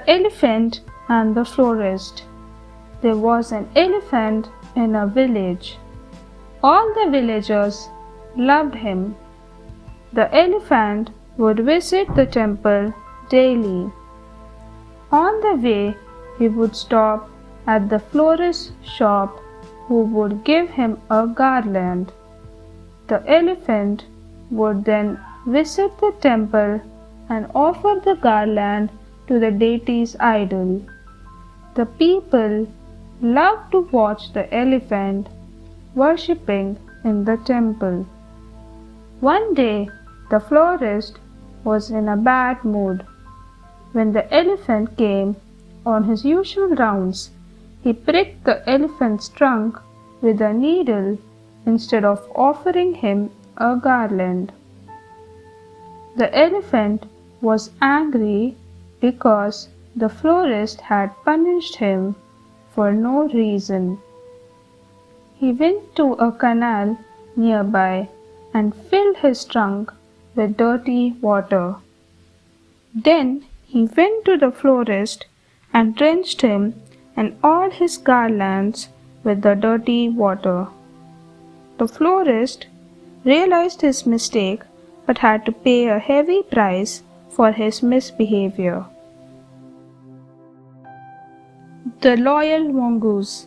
The Elephant and the Florist. There was an elephant in a village. All the villagers loved him. The elephant would visit the temple daily. On the way, he would stop at the florist's shop, who would give him a garland. The elephant would then visit the temple and offer the garland to the deity's idol. The people loved to watch the elephant worshipping in the temple. One day, the florist was in a bad mood. When the elephant came on his usual rounds, he pricked the elephant's trunk with a needle instead of offering him a garland. The elephant was angry because the florist had punished him for no reason. He went to a canal nearby and filled his trunk with dirty water. Then he went to the florist and drenched him and all his garlands with the dirty water. The florist realized his mistake but had to pay a heavy price for his misbehavior. The Loyal Mongoose.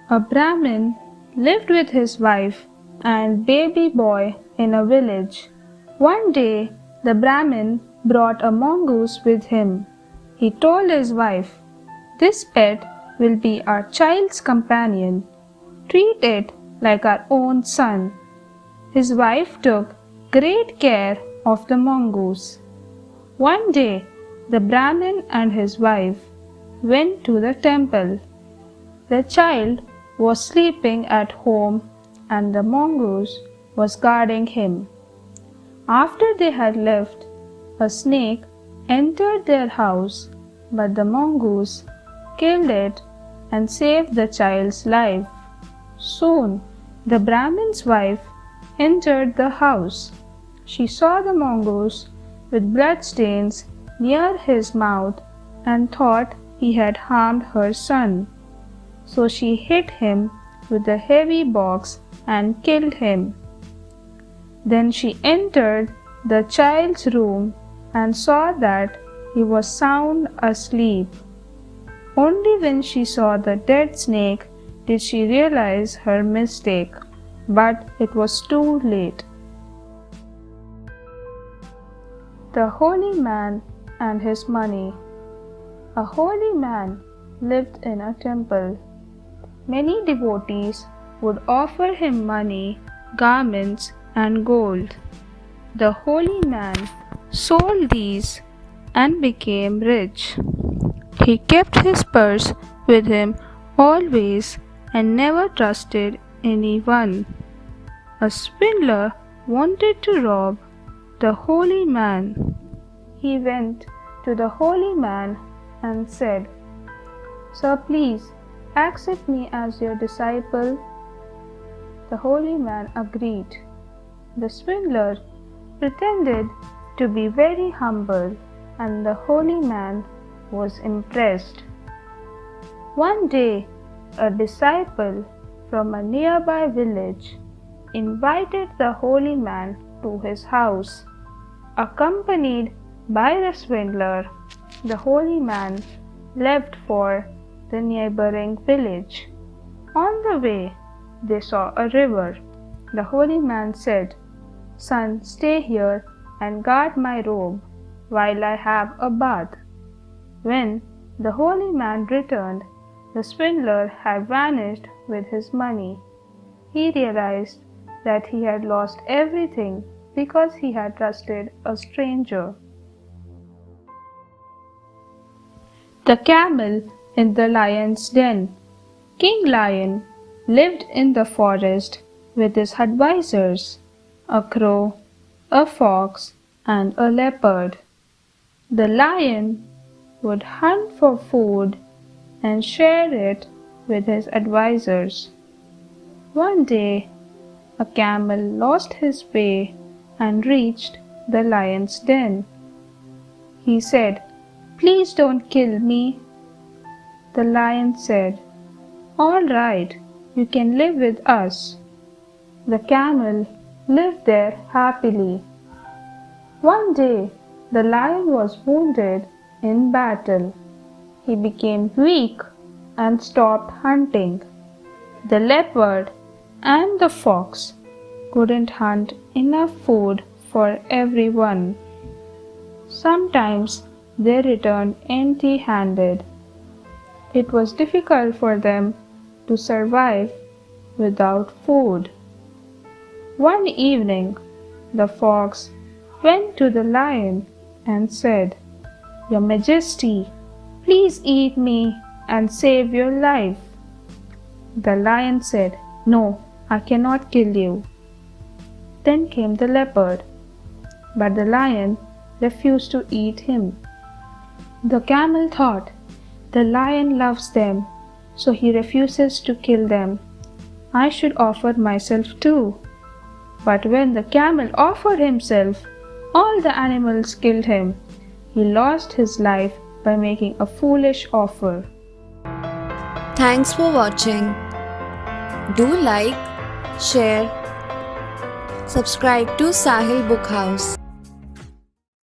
A Brahmin lived with his wife and baby boy in a village. One day, the Brahmin brought a mongoose with him. He told his wife, "This pet will be our child's companion. Treat it like our own son." His wife took great care of the mongoose. One day, the Brahmin and his wife went to the temple. The child was sleeping at home and the mongoose was guarding him. After they had left, a snake entered their house, but the mongoose killed it and saved the child's life. Soon, the Brahmin's wife entered the house. She saw the mongoose with bloodstains near his mouth and thought he had harmed her son. So she hit him with a heavy box and killed him. Then she entered the child's room and saw that he was sound asleep. Only when she saw the dead snake did she realize her mistake, but it was too late. The Holy Man and His Money. A holy man lived in a temple. Many devotees would offer him money, garments, and gold. The holy man sold these and became rich. He kept his purse with him always and never trusted anyone. A swindler wanted to rob the holy man. He went to the holy man and said, "Sir, please accept me as your disciple." The holy man agreed. The swindler pretended to be very humble, and the holy man was impressed. One day, a disciple from a nearby village invited the holy man to his house. Accompanied by the swindler, the holy man left for the neighboring village. On the way, they saw a river. The holy man said, "Son, stay here and guard my robe while I have a bath." When the holy man returned, the swindler had vanished with his money. He realized that he had lost everything because he had trusted a stranger. The Camel in the Lion's Den. King Lion lived in the forest with his advisors, a crow, a fox, and a leopard. The lion would hunt for food and share it with his advisors. One day, a camel lost his way and reached the lion's den. He said, Please don't kill me. The lion said, All right, you can live with us. The camel lived there happily. One day, the lion was wounded in battle. He became weak and stopped hunting. The leopard and the fox couldn't hunt enough food for everyone. Sometimes they returned empty-handed. It was difficult for them to survive without food. One evening, the fox went to the lion and said, Your Majesty, please eat me and save your life. The lion said, No, I cannot kill you. Then came the leopard, but the lion refused to eat him. The camel thought, The lion loves them, so he refuses to kill them. I should offer myself too. But when the camel offered himself, all the animals killed him. He lost his life by making a foolish offer. Thanks for watching. Do like, share, subscribe to Sahil Book House.